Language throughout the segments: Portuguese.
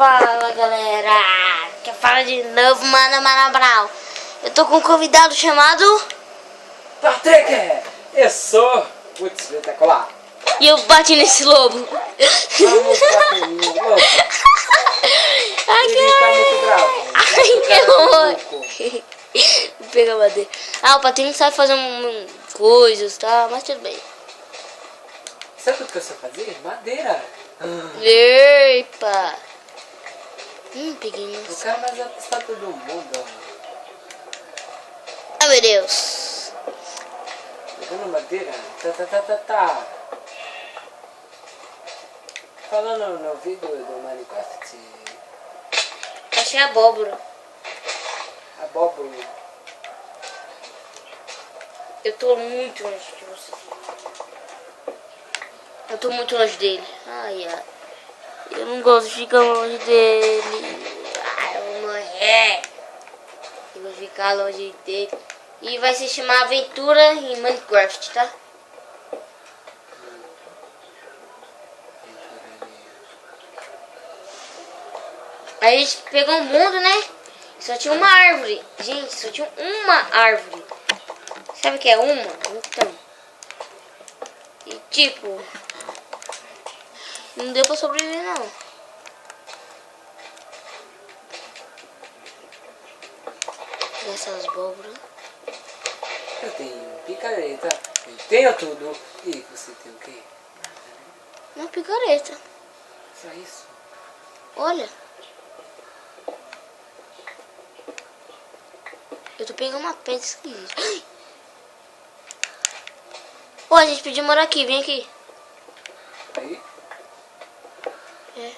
Fala galera, quer falar de novo, Mano Brau. Eu tô com um convidado chamado Patrick, eu sou muito espetacular. E eu bati nesse lobo. Vamos bater no lobo. Ele tá muito bravo. Ai, que horror. Vou pegar a madeira. Ah, o Patrick sabe fazer coisas, tá? Mas tudo bem. Sabe o que eu sei fazer? Madeira. Epa. Peguei O isso. cara mais apostado do mundo. Ai, meu Deus. Pegando madeira. Tá. Falando no vídeo do Minecraft. Achei abóbora. Abóbora. Eu tô muito longe de você. Eu tô muito longe dele. Ai. Eu não gosto de ficar longe dele. Ai, eu vou morrer. Eu vou ficar longe dele. E vai se chamar Aventura em Minecraft, tá? Aí a gente pegou um mundo, né? Só tinha uma árvore. Gente, só tinha uma árvore. Sabe o que é uma? Então. E tipo... não deu pra sobreviver, não. E essas abóboras. Eu tenho picareta. Eu tenho tudo. E você tem o quê? Uma picareta. Só isso. Olha. Eu tô pegando uma pedra esquisita. Ô, a gente pediu morar aqui. Vem aqui. Aí? É.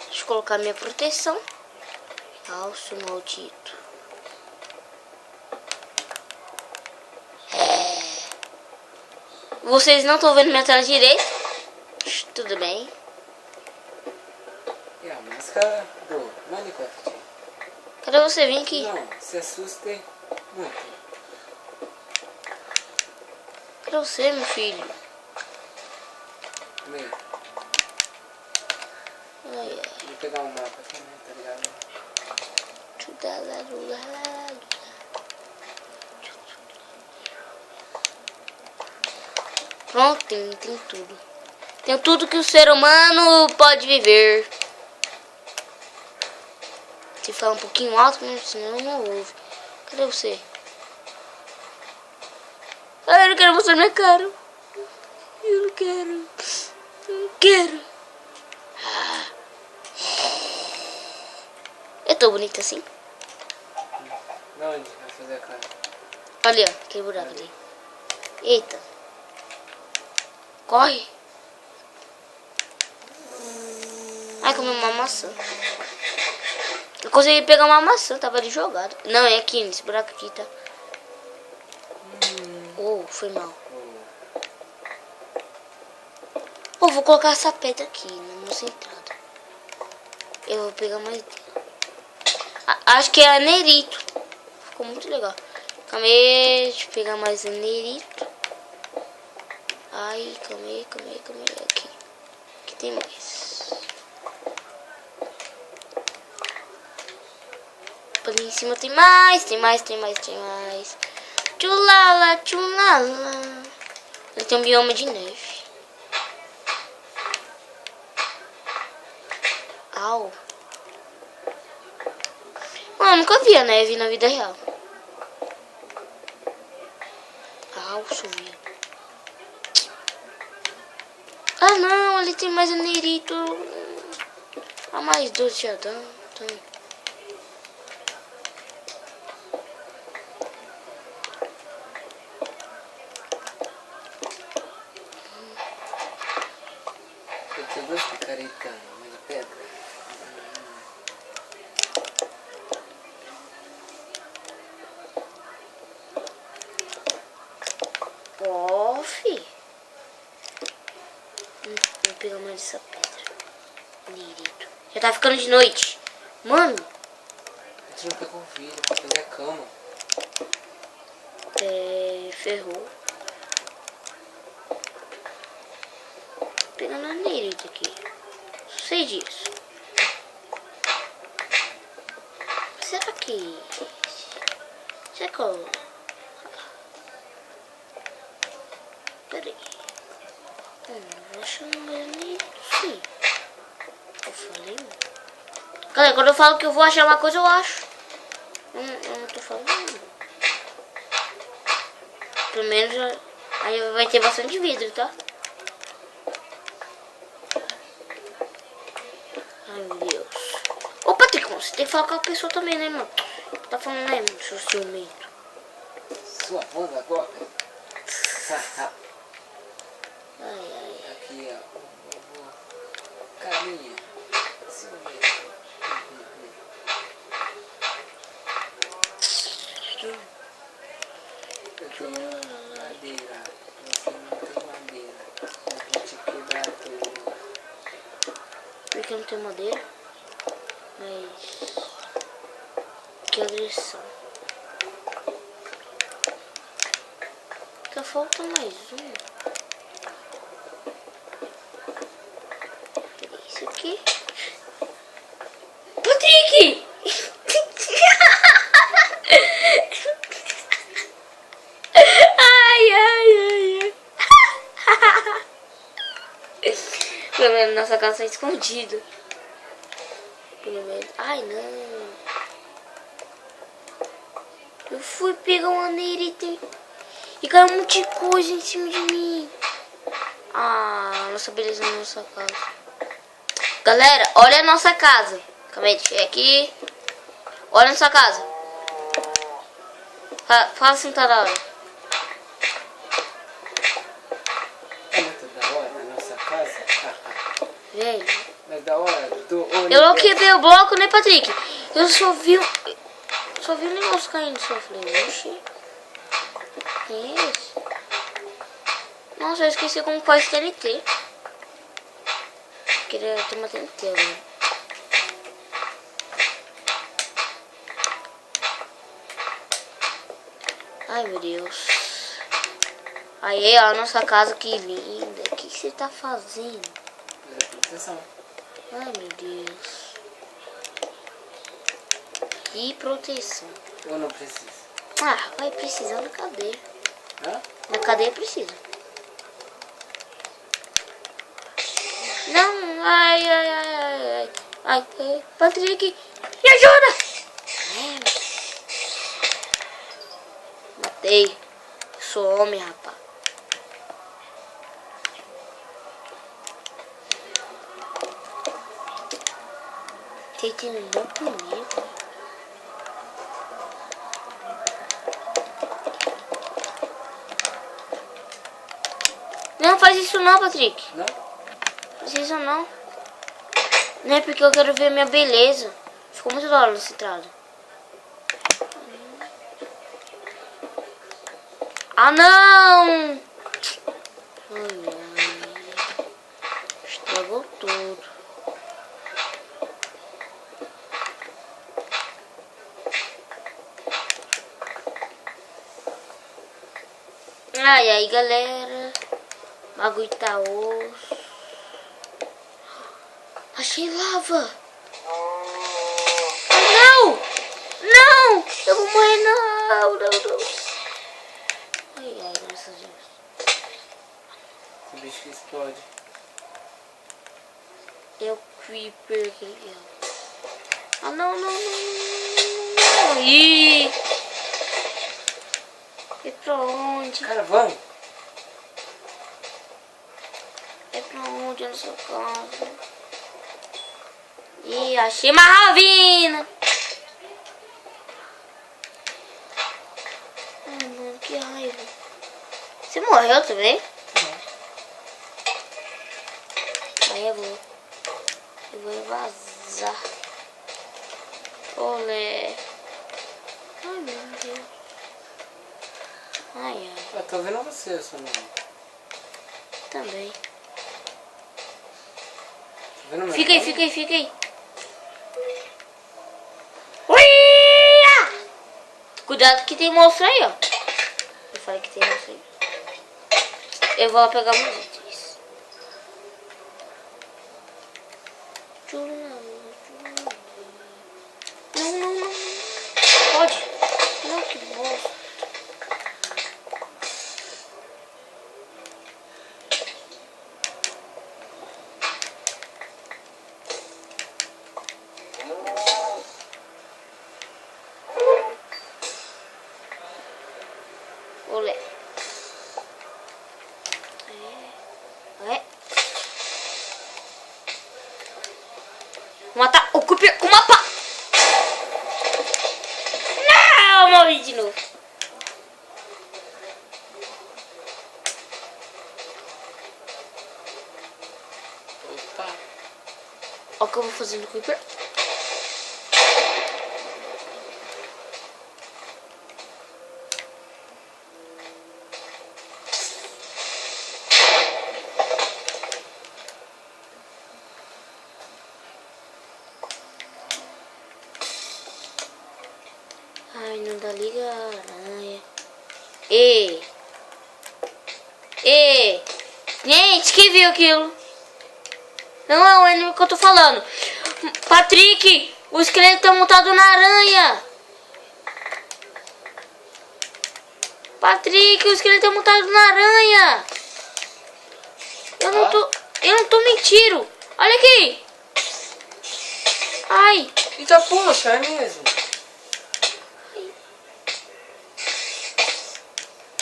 Deixa eu colocar minha proteção. Falso maldito. Vocês não estão vendo minha tela direita? Tudo bem. É a máscara do Minecraft. Cadê você? Vem aqui. Não, se assuste muito. Cadê você, meu filho? Meio. Ai. Vou pegar um mapa também, tá ligado? Pronto, tem tudo. Tem tudo que o ser humano pode viver. Se falar um pouquinho alto, senão eu não ouve. Cadê você? Ai, eu não quero mostrar minha cara. Eu não quero. Eu não quero. Eu tô bonita assim? Não, onde vai fazer a cara? Ali, ó. Aquele buraco ali. Eita. Corre. Ai, comi uma maçã. Eu consegui pegar uma maçã, tava ali jogado. Não, é aqui, nesse buraco aqui, tá? Oh, foi mal. Oh, vou colocar essa pedra aqui, na nossa entrada. Eu vou pegar mais... acho que é anerito. Ficou muito legal. Calma aí, deixa eu pegar mais anerito. Ai, calma aí. Aqui. Aqui tem mais. Ali em cima tem mais. Tchulala. Ele tem um bioma de neve. Au. Mano, eu nunca vi a neve na vida real. Au, chovia. Ah não, ali tem mais anerito. Ah, mais 12 já dá. Então... eu tenho duas picaretas na pedra. Ó, fi. Vou pegar mais essa pedra. Anerito. Já tá ficando de noite. Mano. A gente não pegou o vídeo pra fazer a cama. Ferrou. pegando a neirita aqui. Só sei disso. Será que... Será que eu... Peraí. Vou chamar ele... Sim. Eu falei... Galera, quando eu falo que eu vou achar uma coisa, eu acho. Eu não tô falando. Pelo menos... Aí vai ter bastante vidro, tá? Ai, meu Deus. Ô, Patrick, você tem que falar com a pessoa também, né, mano? Tá falando aí, mano, seu ciumento. Sua voz agora. Ai. Aqui, ó. Caminha. Ciumento. Eu tenho madeira. Você não tem madeira. Eu vou te quebrar tudo. Por que eu não tenho madeira? Mas... Que agressão. Fica falta mais um. Isso aqui. Patrick! Ai. Pelo menos nossa casa tá escondida. Pelo menos. Ai, não. Eu fui pegar uma neirita e caiu um monte de coisa em cima de mim. Ah, nossa beleza na nossa casa. Galera, olha a nossa casa. Calma aí, deixa eu ir aqui. Olha a nossa casa. Fala assim, tá da hora. É muito da hora a nossa casa. Velho. Mas da hora do Eu não quebrei o bloco, né, Patrick? Eu só vi o negócio caindo. Só falei, oxi. Que é isso? Nossa, eu esqueci como faz TNT. Queria ter uma TNT agora. Ai, meu Deus. Aí, ó, a nossa casa, que linda. O que você tá fazendo? Proteção. Ai, meu Deus. Que proteção. Eu não preciso. Ah, vai precisar na cadeia. Hã? Na cadeia precisa. Não, ai. Ai, Patrick, me ajuda! Matei. Sou homem, rapaz. Tentando não comigo. Não faz isso não, Patrick. Não? Faz isso não. Não é porque eu quero ver minha beleza. Ficou muito da hora esse trado. Ah, não! Ai. Estragou tudo. Ai, galera. O bagulho tá osso. Achei lava. Ai, não! Não! Eu vou morrer, não. Ai, graças a Deus. Esse bicho que explode. É o Creeper aqui. Ah, não. Ih! É pra onde? Carvão. É pra onde na sua casa? Ih, achei uma ravina! Ai, mano, que raiva. Você morreu também? Aí eu vou vazar. Olé. Ai, meu Deus. Ai. Eu tô vendo você, seu nome. Também. Tá vendo meu Fica aí, nome? fica aí. Uia! Cuidado que tem monstro aí, ó. Eu falei que tem monstro aí. Eu vou lá pegar meus itens. Não, não, não. Pode. Não, que bosta. Olé. É. Vou matar o Cooper com uma pá. Não, morri de novo. Opa. Olha o que eu vou fazer no Cooper. Ai, não dá liga aranha. Ei! Ei! Gente, quem viu aquilo? Não é o anime que eu tô falando. Patrick! O esqueleto tá montado na aranha! Patrick, o esqueleto tá montado na aranha! Eu não tô mentindo! Olha aqui! Ai! Eita, poxa, é mesmo.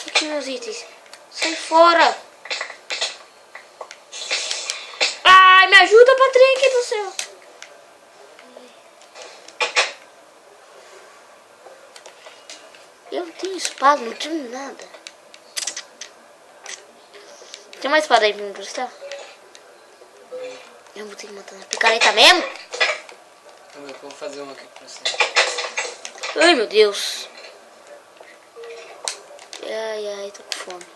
Aqui meus itens. Sai fora! Ai, me ajuda, Patrick do céu! Eu não tenho espada, não tenho nada. Tem uma espada aí pra me emprestar? Eu vou ter que matar na picareta mesmo? Também vou fazer uma aqui pra você. Ai, meu Deus. Ai, ai, tô com fome.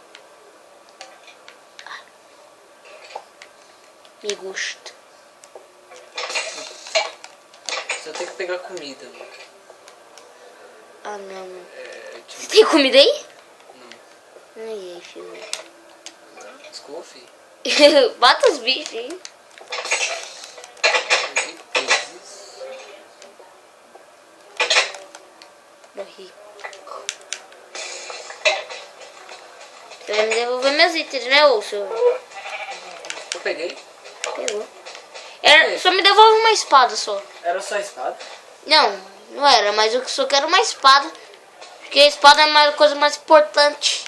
Me gusta. Só tem que pegar comida, mano. Ah, não. Tipo, Você tem comida aí? não. Ai, ai, filho. Desculpa, filho. Mata os bichos, hein? Morri. Você vai me devolver meus itens, né, ô senhor? Eu peguei. Pegou. Só me devolve uma espada só. Era só espada? Não, não era, mas eu só quero uma espada. Porque a espada é a coisa mais importante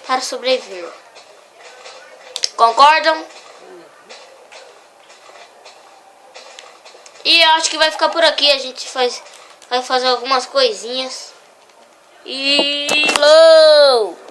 para sobreviver. Concordam? E eu acho que vai ficar por aqui. A gente vai fazer algumas coisinhas. E... Falou!